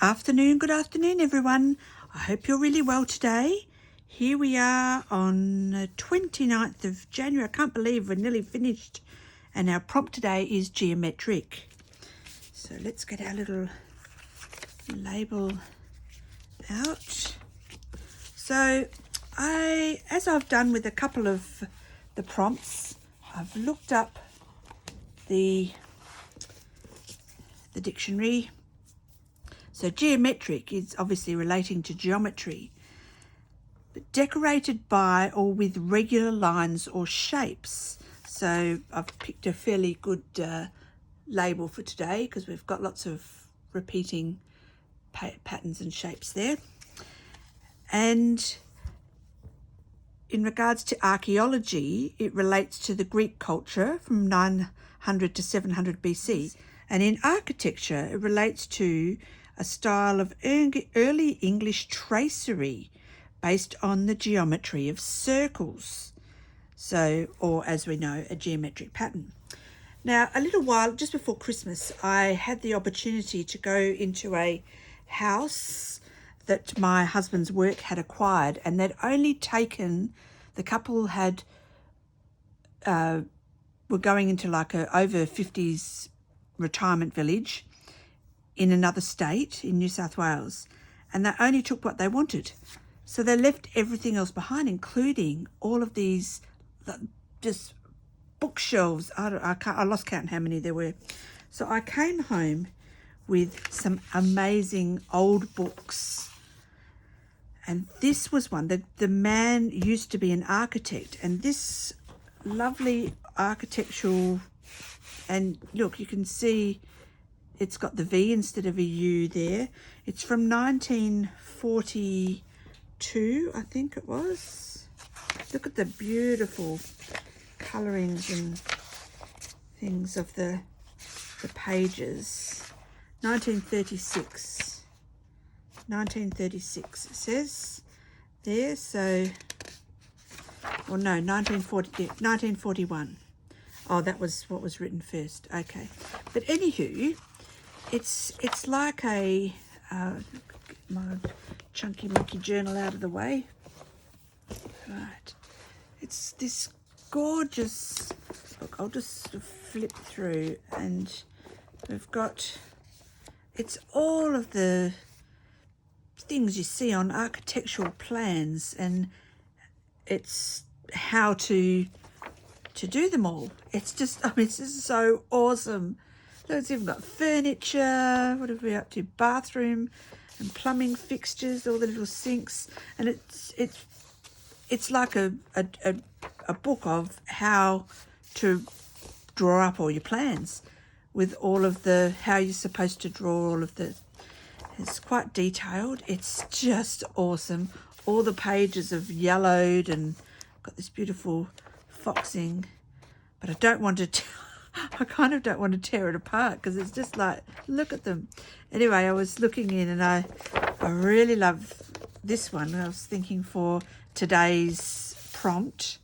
Good afternoon everyone. I hope you're really well today. Here we are on the 29th of January. I can't believe we're nearly finished. And our prompt today is geometric. So let's get our little label out. So as I've done with a couple of the prompts, I've looked up the dictionary. So geometric is obviously relating to geometry, but decorated by or with regular lines or shapes. So I've picked a fairly good label for today because we've got lots of repeating patterns and shapes there. And in regards to archaeology, it relates to the Greek culture from 900 to 700 BC. And in architecture, it relates to a style of early English tracery based on the geometry of circles. So, or as we know, a geometric pattern. Now, a little while, just before Christmas, I had the opportunity to go into a house that my husband's work had acquired, and they'd only taken, the couple had, were going into like a over 50s retirement village in another state in New South Wales, and they only took what they wanted. So they left everything else behind, including all of these just bookshelves. I lost count how many there were. So I came home with some amazing old books, and this was one. The man used to be an architect, and this lovely architectural, and look, you can see it's got the V instead of a U there. It's from 1942, I think it was. Look at the beautiful colourings and things of the pages. 1936. 1936 it says there, so, or no, 1941. Oh, that was what was written first. Okay. But anywho, it's like a, get my chunky monkey journal out of the way. Right. It's this gorgeous, look, I'll just flip through, and we've got, it's all of the things you see on architectural plans, and it's how to do them all. It's just, I mean, it's just so awesome. Look, it's even got furniture. What have we up to? Bathroom and plumbing fixtures, all the little sinks, and it's like a book of how to draw up all your plans, with all of the, how you're supposed to draw all of the, it's quite detailed. It's just awesome. All the pages have yellowed and got this beautiful foxing, but I don't want to I kind of don't want to tear it apart because it's just like, look at them. Anyway, I was looking in, and I really love this one. I was thinking for today's prompt,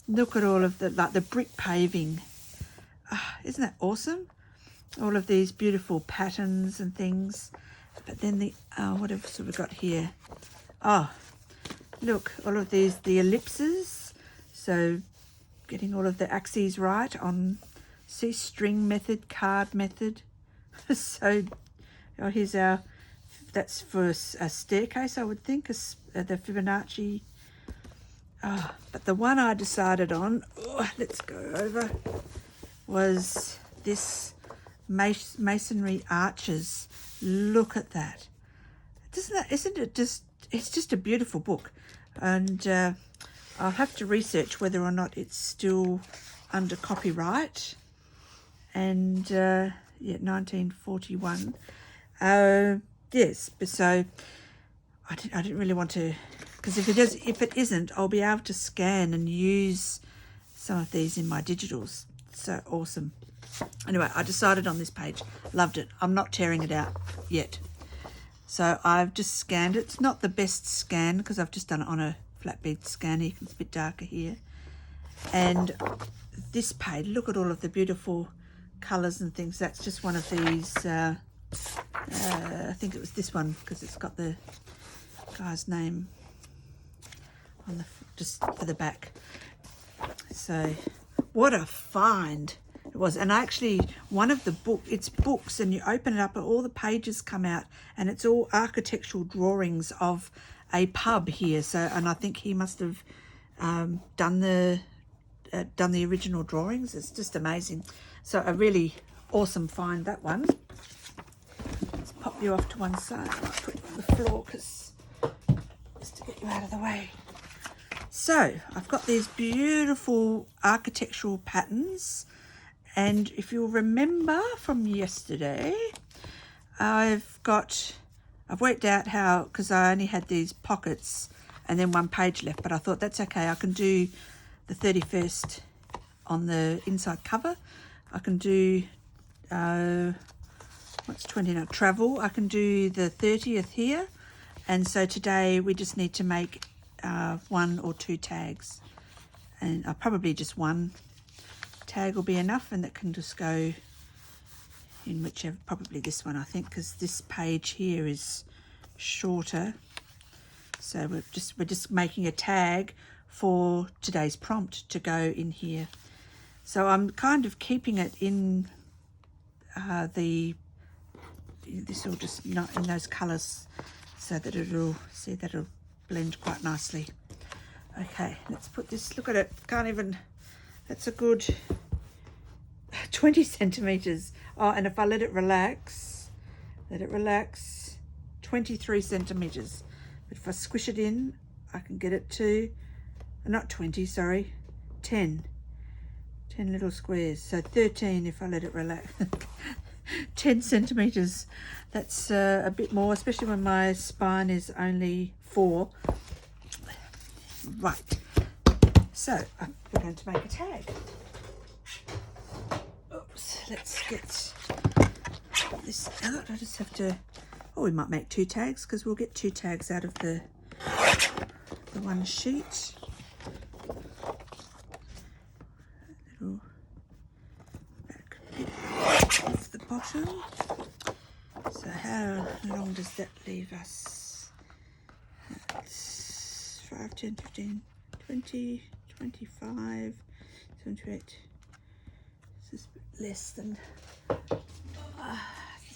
look at all of the, like the brick paving. Isn't that awesome? All of these beautiful patterns and things. But then the, what else have we got here? Oh, look, all of these, the ellipses. So getting all of the axes right on, see, string method, card method. So here's our, that's for a staircase, I would think, the Fibonacci. But the one I decided on, let's go over, was this masonry arches. Look at that. Isn't it just, it's just a beautiful book. And I'll have to research whether or not it's still under copyright. And yeah, 1941. Yes, but so I didn't really want to, because if it isn't, I'll be able to scan and use some of these in my digitals. So awesome. Anyway, I decided on this page. Loved it. I'm not tearing it out yet. So I've just scanned it. It's not the best scan because I've just done it on a flatbed scanner. It's a bit darker here. And this page, look at all of the beautiful colours and things. That's just one of these I think it was this one because it's got the guy's name on the just for the back. So what a find it was. And actually one of the it's books, and you open it up and all the pages come out, and it's all architectural drawings of a pub here. So, and I think he must have done the original drawings. It's just amazing. So a really awesome find, that one. Let's pop you off to one side. I'll put you on the floor just to get you out of the way. So I've got these beautiful architectural patterns, and if you'll remember from yesterday, I've worked out how, because I only had these pockets and then one page left, but I thought that's okay. I can do the 31st on the inside cover. I can do what's 20 now, travel. I can do the 30th here, and so today we just need to make 1 or 2 tags, and probably just one tag will be enough, and that can just go in whichever, probably this one I think, because this page here is shorter. So we're just making a tag for today's prompt to go in here. So I'm kind of keeping it in this will just not in those colours, so that it'll blend quite nicely. Okay, let's put this, look at it, can't even, that's a good 20 centimetres. Oh, and if I let it relax, 23 centimetres. But if I squish it in, I can get it to, not 20, sorry, 10 little squares. So 13 if I let it relax. 10 centimetres. That's a bit more, especially when my spine is only 4. Right, so we're going to make a tag. Oops, let's get this out. I just have to, we might make 2 tags, because we'll get 2 tags out of the one sheet. A little back bit off the bottom. So how long does that leave us? That's 5, 10, 15, 20, 25, 78. This is a bit less than, I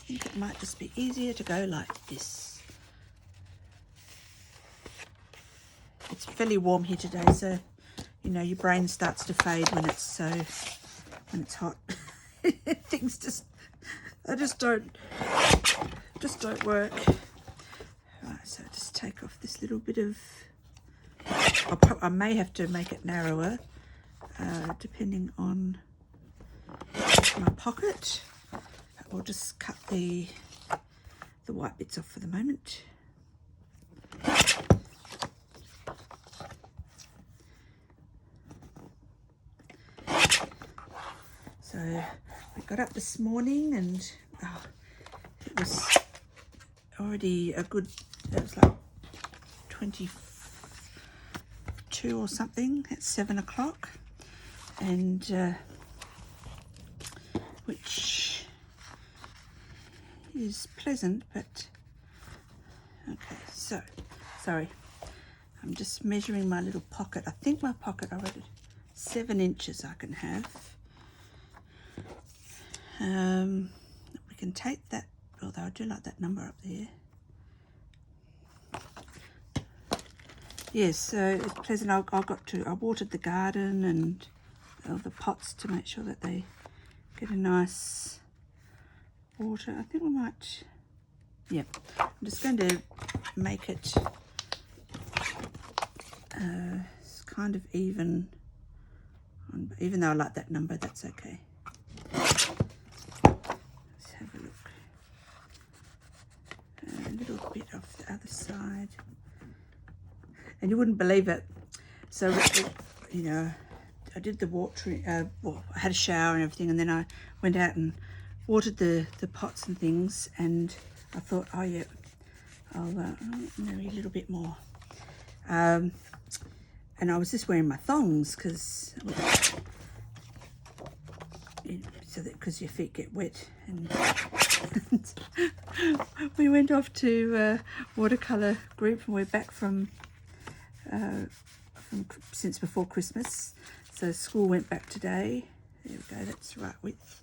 think it might just be easier to go like this. It's fairly warm here today, so you know your brain starts to fade when it's hot. Things just don't work. Right, so just take off this little bit of, I may have to make it narrower depending on my pocket. We'll just cut the white bits off for the moment. So we got up this morning, and it was already a good, it was like 22 or something at 7 o'clock, and which is pleasant, but okay. So sorry, I'm just measuring my little pocket. I think my pocket, I wrote it 7 inches I can have. We can take that, although I do like that number up there. Yes, so it's pleasant. I watered the garden and all the pots to make sure that they get a nice water. I think we might, yeah, I'm just going to make it kind of even, even though I like that number, that's okay. Let's have a look. A little bit off the other side. And you wouldn't believe it. So, you know, I did the watering, well, I had a shower and everything, and then I went out and watered the pots and things, and I thought, oh yeah, I'll maybe a little bit more. And I was just wearing my thongs because, yeah, so that because your feet get wet. And we went off to watercolour group, and we're back from since before Christmas. So school went back today. There we go, that's the right width.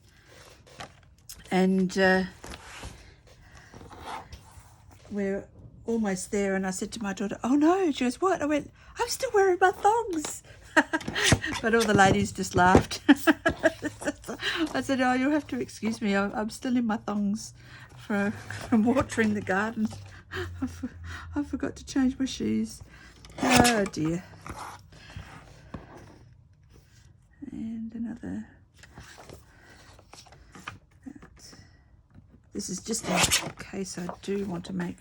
And we're almost there, and I said to my daughter, oh no, she goes, what? I went, I'm still wearing my thongs. But all the ladies just laughed. I said, oh, you'll have to excuse me, I'm still in my thongs from watering the garden. I forgot to change my shoes. Oh dear. And another. This is just in case I do want to make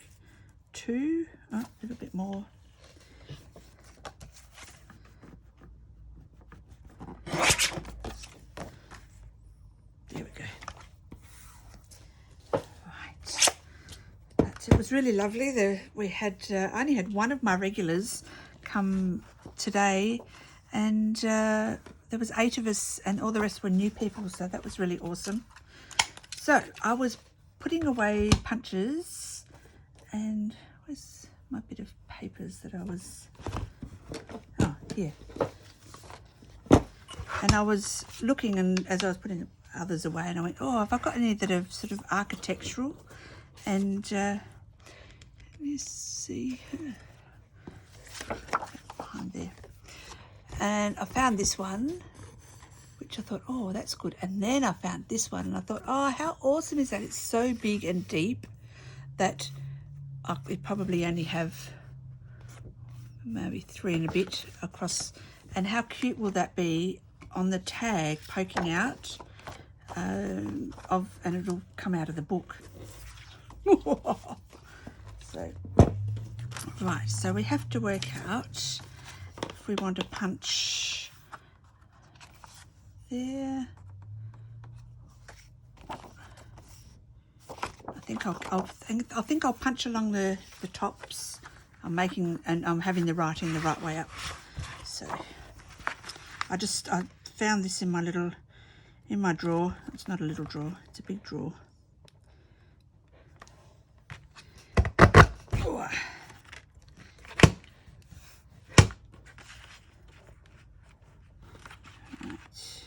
two. Oh, a little bit more. There we go. Right. It was really lovely. We had I only had one of my regulars come today, and there was 8 of us, and all the rest were new people, so that was really awesome. So I was putting away punches, and where's my bit of papers that I was, oh here, and I was looking, and as I was putting others away, and I went, oh, have I got any that are sort of architectural? And let me see, behind there, and I found this one, which I thought, oh, that's good. And then I found this one, and I thought, oh, how awesome is that? It's so big and deep that it probably only have maybe 3 and a bit across. And how cute will that be on the tag poking out and it'll come out of the book. So, right, so we have to work out if we want to punch there. I think I'll punch along the tops. I'm having the writing the right way up. So I found this in my drawer. It's not a little drawer, it's a big drawer. Oh. Right.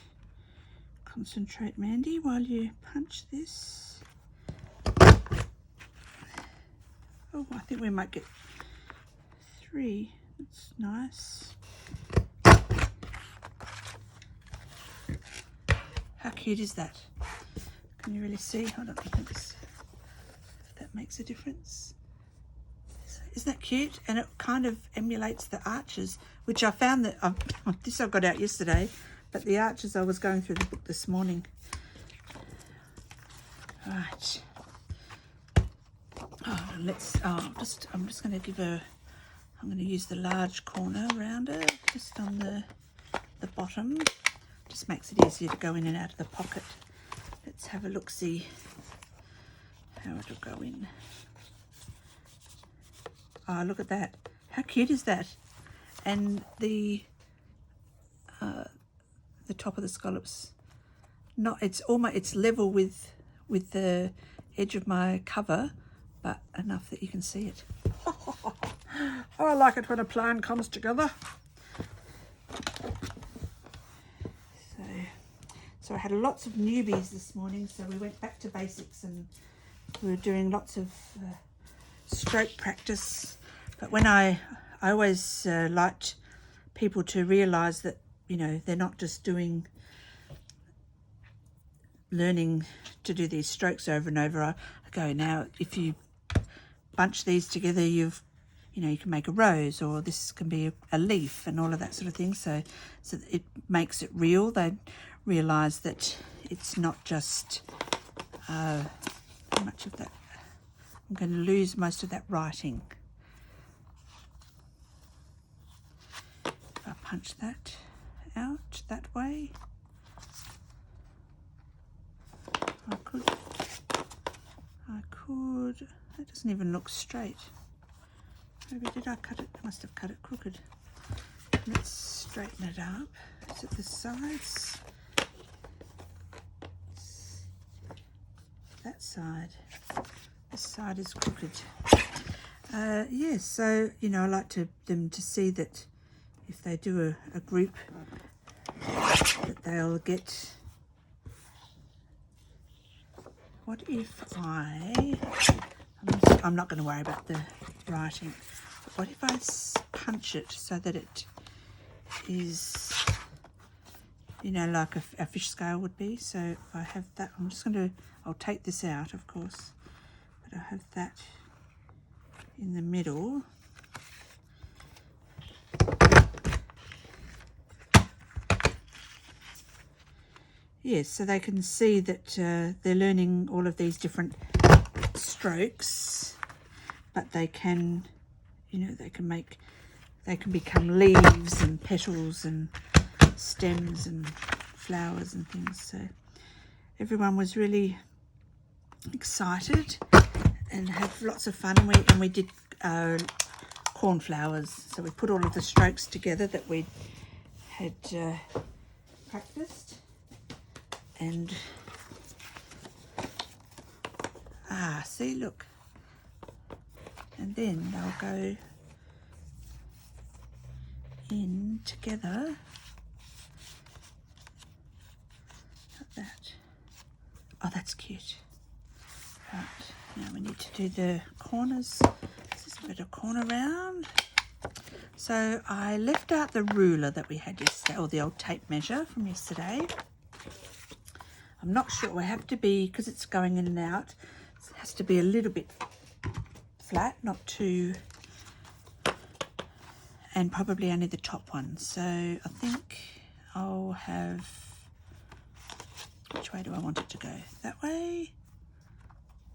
Concentrate, Mandy, while you punch this. Oh, I think we might get 3. That's nice. How cute is that? Can you really see? Hold on, if that makes a difference. Isn't that cute? And it kind of emulates the arches, which I found that this I got out yesterday, but the arches, I was going through the book this morning. Right. Oh, I'm just going to I'm going to use the large corner rounder just on the bottom. Just makes it easier to go in and out of the pocket. Let's have a look, see how it'll go in. Oh, look at that. How cute is that? And the top of the scallops, it's level with the edge of my cover, but enough that you can see it. Oh, I like it when a plan comes together. So I had lots of newbies this morning, so we went back to basics and we were doing lots of stroke practice. But when I always liked people to realise that, you know, they're not just learning to do these strokes over and over. I go, now if you bunch these together, you can make a rose, or this can be a leaf, and all of that sort of thing. So it makes it real. They realise that it's not just how much of that. I'm going to lose most of that writing. If I punch that out that way, I could. That doesn't even look straight. Maybe did I cut it? I must have cut it crooked. Let's straighten it up. Is it the sides? side. This side is crooked. Yes, so, you know, I like them to see that if they do a group, that they'll get... What if I'm not going to worry about the writing. But what if I punch it so that it is, you know, like a fish scale would be? So if I have that, I'm just going to, I'll take this out, of course, but I have that in the middle. Yes, so they can see that they're learning all of these different strokes, but they can, you know, they can become leaves and petals and stems and flowers and things. So everyone was really excited and had lots of fun, and we did cornflowers. So we put all of the strokes together that we had practiced. And see, look, and then they'll go in together like that. Oh, that's cute. Right, now we need to do the corners. This is a bit of corner round. So I left out the ruler that we had yesterday, or the old tape measure from yesterday. I'm not sure, we have to be, because it's going in and out, it has to be a little bit flat, not too, and probably only the top one. So I think I'll have, which way do I want it to go? That way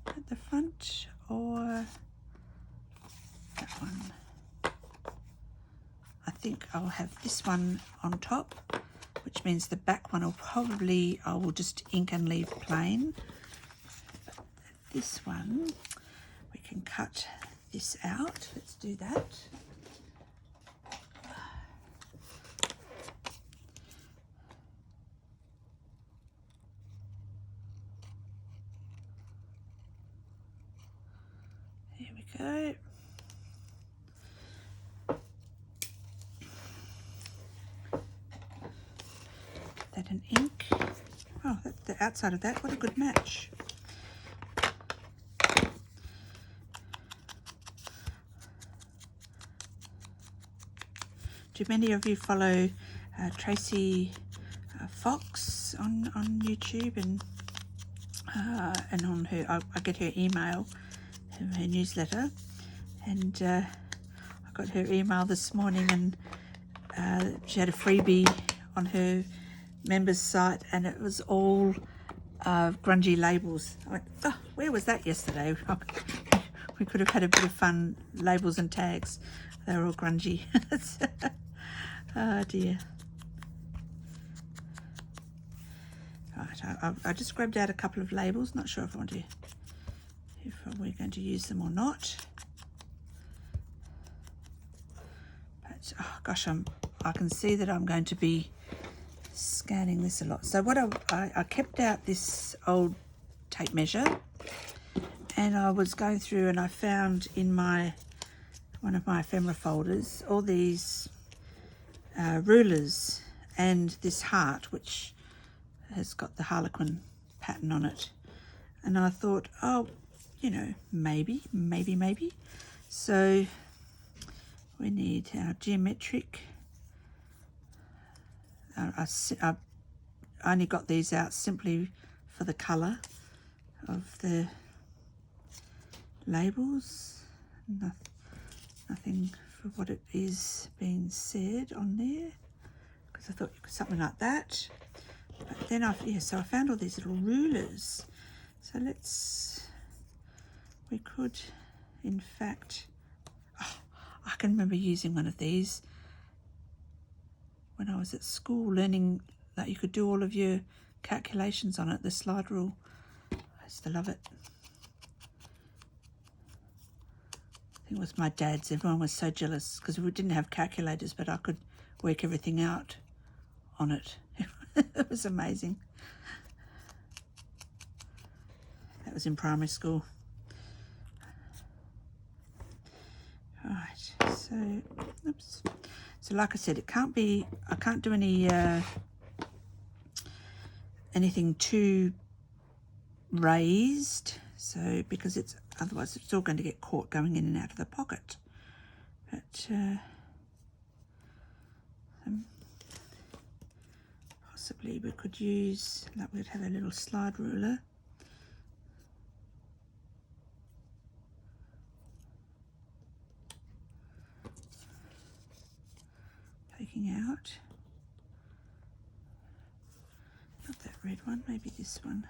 at the front, or that one? I think I'll have this one on top, which means the back one will probably, I will just ink and leave plain. But this one, we can cut this out. Let's do that. There we go. That an ink. Oh, the outside of that, what a good match. Do many of you follow Tracy Fox on YouTube and on her? I get her email, her newsletter, and I got her email this morning, and she had a freebie on her members site, and it was all grungy labels. I went, oh, where was that yesterday? We could have had a bit of fun, labels and tags. They were all grungy. Oh dear. Right, I just grabbed out a couple of labels. Not sure if we're going to use them or not. But oh gosh, I can see that I'm going to be scanning this a lot. So what I kept out this old tape measure, and I was going through and I found in one of my ephemera folders all these rulers and this heart, which has got the harlequin pattern on it. And I thought, oh, you know, maybe. So we need our geometric. I only got these out simply for the colour of the labels. Nothing for what it is being said on there, because I thought something like that. But then so I found all these little rulers. So we could, in fact, I can remember using one of these when I was at school, learning that you could do all of your calculations on it, the slide rule. I used to love it. I think it was my dad's. Everyone was so jealous because we didn't have calculators, but I could work everything out on it. It was amazing. was in primary school. Right, so, oops. So like I said, it can't be, I can't do any, anything too raised, so, because it's, otherwise it's all going to get caught going in and out of the pocket. But, possibly we could use, like we'd have a little slide ruler. Taking out, not that red one, maybe this one.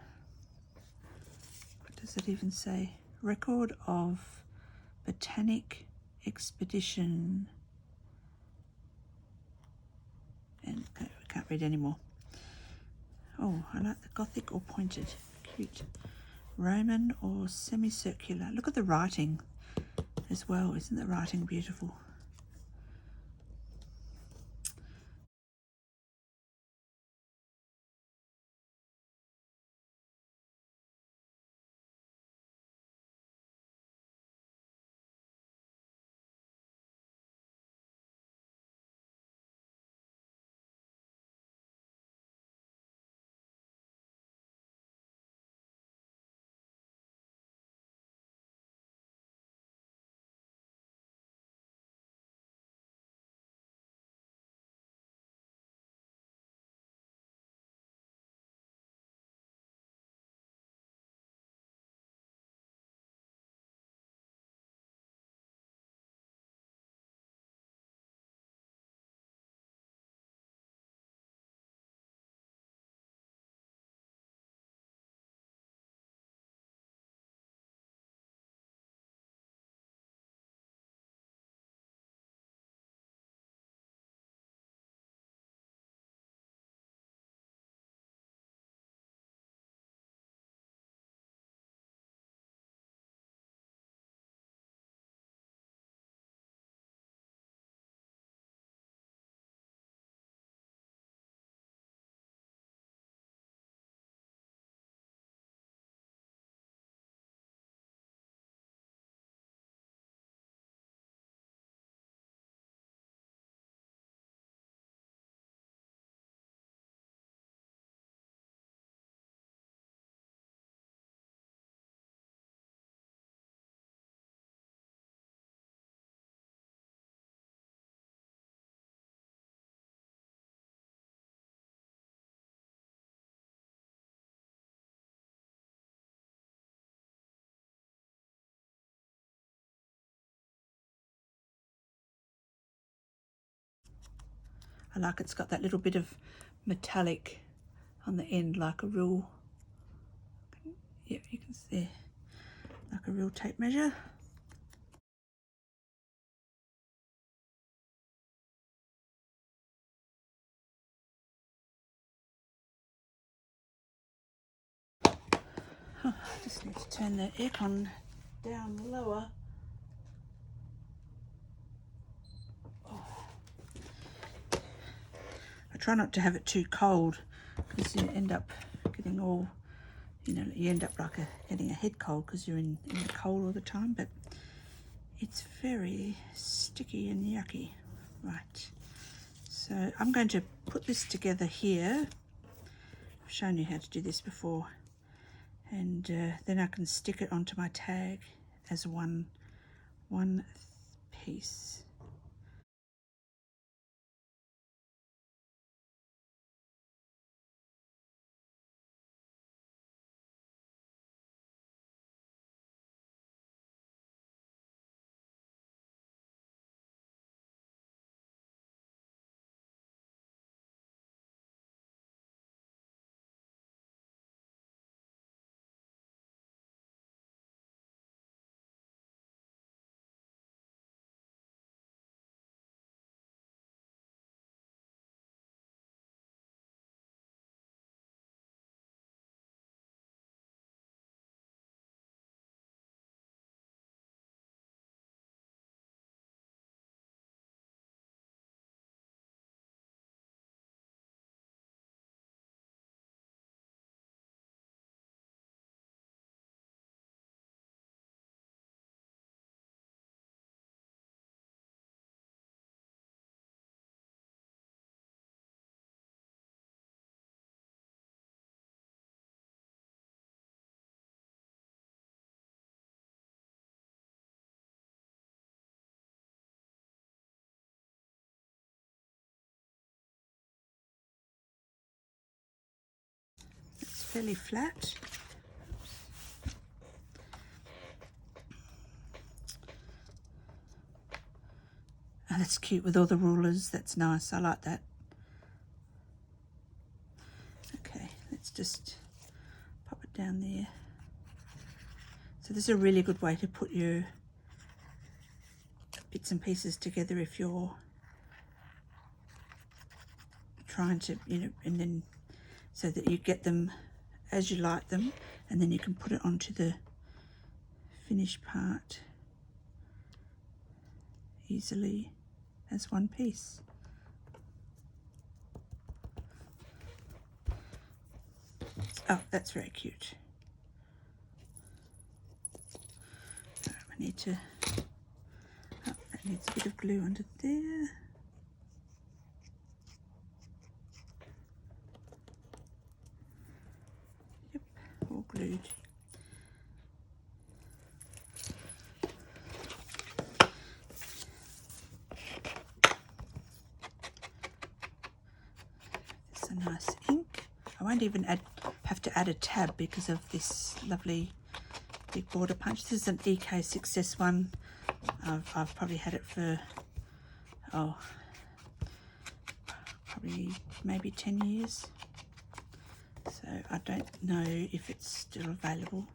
What does it even say? Record of Botanic Expedition. And we can't read anymore. Oh, I like the Gothic or pointed. Cute. Roman or semicircular. Look at the writing as well. Isn't the writing beautiful? I like it's got that little bit of metallic on the end, like a real, yeah, you can see, like a real tape measure. Oh, I just need to turn the aircon down lower. Oh. I try not to have it too cold because you end up getting all, you know, you end up like getting a head cold because you're in the cold all the time, but it's very sticky and yucky. Right, so I'm going to put this together here. I've shown you how to do this before, and then I can stick it onto my tag as one piece. fairly flat. Oh, that's cute with all the rulers. That's nice. I like that. Okay, let's just pop it down there. So this is a really good way to put your bits and pieces together if you're trying to, you know, and then so that you get them as you like them, and then you can put it onto the finished part easily as one piece. Oh, that's very cute. I need to, oh, that needs a bit of glue under there. Yep, all glued. It's a nice ink. I won't even have to add a tab because of this lovely big border punch. This is an EK Success one. I've probably had it for, oh, probably maybe 10 years. So I don't know if it's still available.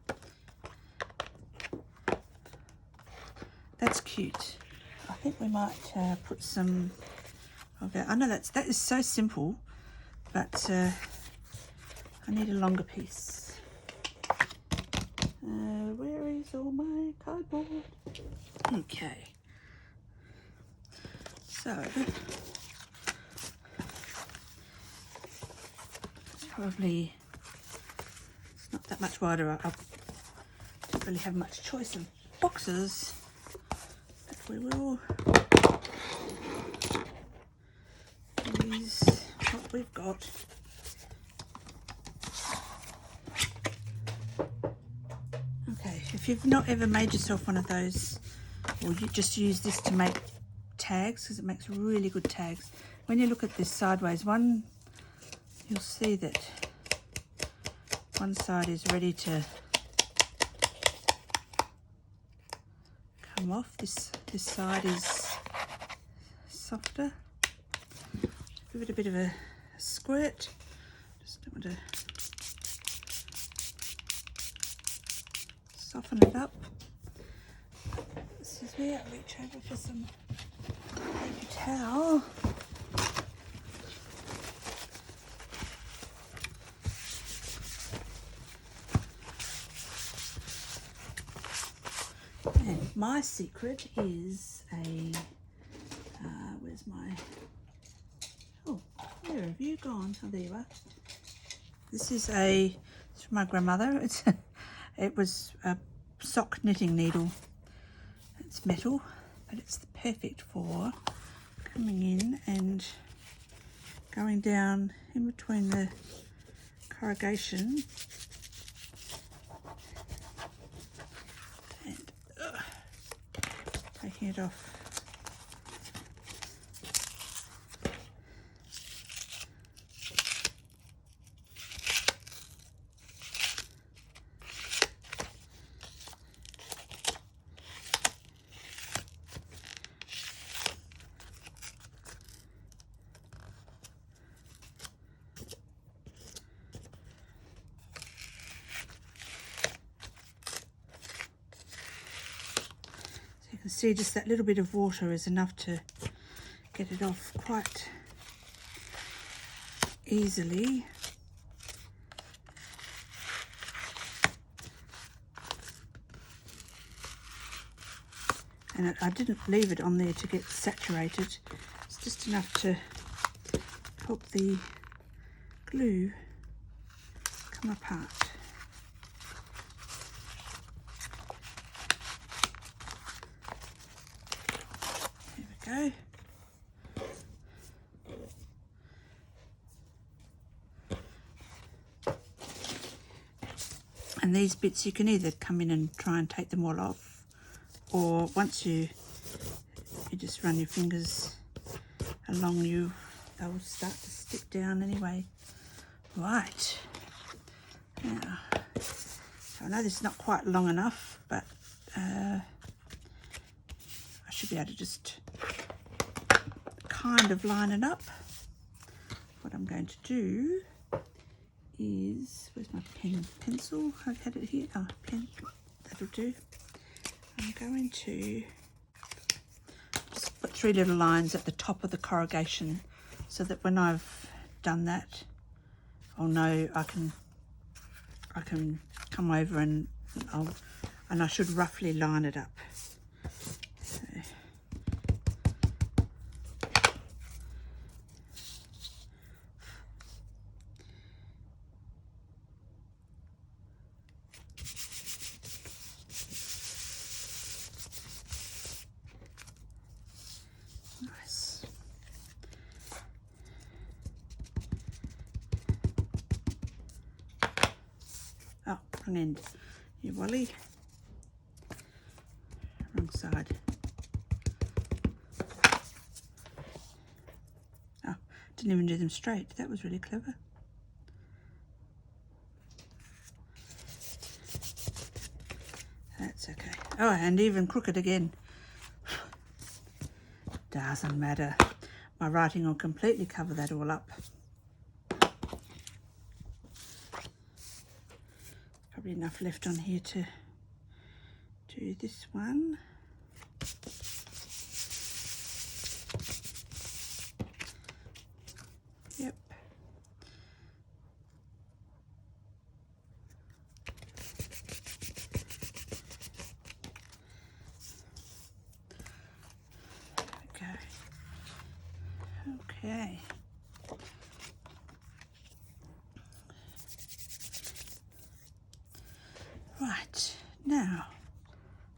That's cute. I think we might put some of that. I know that is so simple, but I need a longer piece. Where is all my cardboard? Okay. So probably it's not that much wider. I don't really have much choice of boxes, but we will use what we've got. Okay, if you've not ever made yourself one of those, or you just use this to make tags, because it makes really good tags. When you look at this sideways one, you'll see that one side is ready to come off. This side is softer. Give it a bit of a squirt. Just don't want to soften it up. This is where I reach over for some paper towel. And my secret is a, where's my, oh, where have you gone? Oh, there you are. This is it's from my grandmother. It was a sock knitting needle. It's metal, but it's perfect for coming in and going down in between the corrugation and taking it off. You can see just that little bit of water is enough to get it off quite easily. And I didn't leave it on there to get saturated. It's just enough to help the glue come apart. There we go. And these bits you can either come in and try and take them all off, or once you just run your fingers along, they'll start to stick down anyway. Right, I know this is not quite long enough, but I should be able to just kind of line it up. What I'm going to do is, where's my pen and pencil? I've had it here. Oh, pen, that'll do. I'm going to just put 3 little lines at the top of the corrugation so that when I've done that, I'll know I can come over and I should roughly line it up. So. Nice. Oh, wrong end. You Wally. Wrong side. Oh, didn't even do them straight. That was really clever. That's okay. Oh, and even crooked again. Doesn't matter. My writing will completely cover that all up. Probably enough left on here to do this one. Yep. Okay. Right, now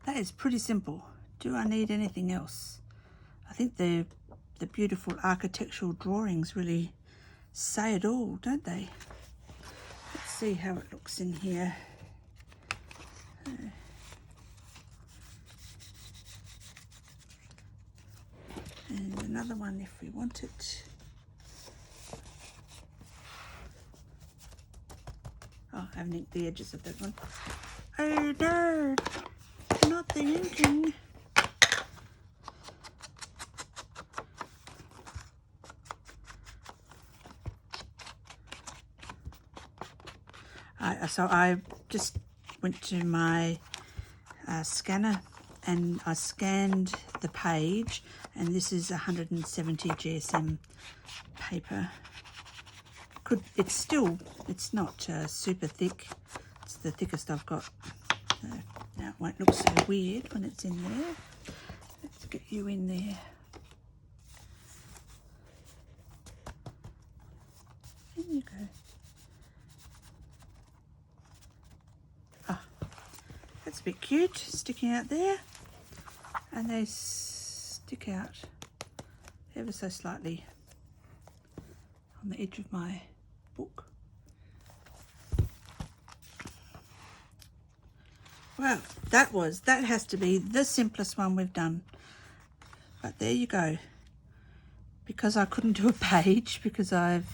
that is pretty simple. Do I need anything else? I think the beautiful architectural drawings really say it all, don't they? Let's see how it looks in here. And another one if we want it. Oh, I haven't inked the edges of that one. Oh no, not the inking. So I just went to my scanner and I scanned the page, and this is 170 GSM paper. It's not super thick. It's the thickest I've got. Now it won't look so weird when it's in there. Let's get you in there. In you go. Ah, that's a bit cute, sticking out there. And they stick out ever so slightly on the edge of my book. Well, that has to be the simplest one we've done. But there you go. Because I couldn't do a page, because I've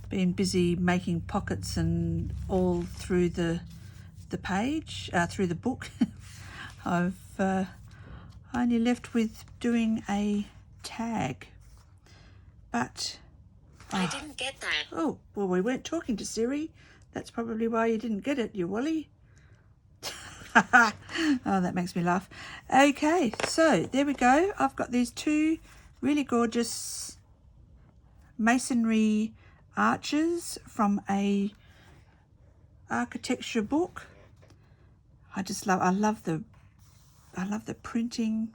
been busy making pockets and all through the page, through the book, I've only left with doing a tag. But I didn't get that. Oh, well, we weren't talking to Siri. That's probably why you didn't get it, you Wally. Oh, that makes me laugh. Okay, so there we go. I've got these 2 really gorgeous masonry arches from a architecture book. I love the printing.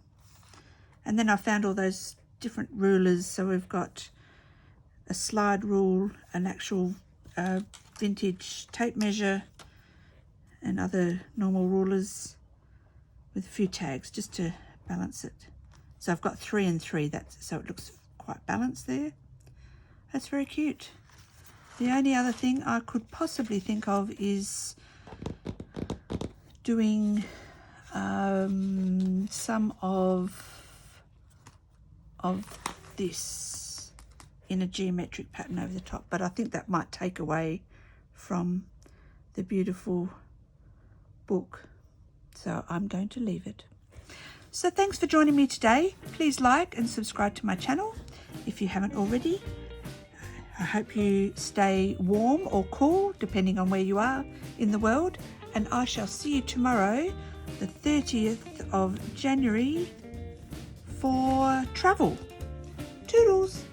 And then I found all those different rulers. So we've got a slide rule, an actual vintage tape measure, and other normal rulers with a few tags just to balance it. So I've got 3 and 3, so it looks quite balanced there. That's very cute. The only other thing I could possibly think of is doing some of this in a geometric pattern over the top, but I think that might take away from the beautiful book. So I'm going to leave it. So thanks for joining me today. Please like and subscribe to my channel if you haven't already. I hope you stay warm or cool, depending on where you are in the world. And I shall see you tomorrow, the 30th of January, for travel. Toodles!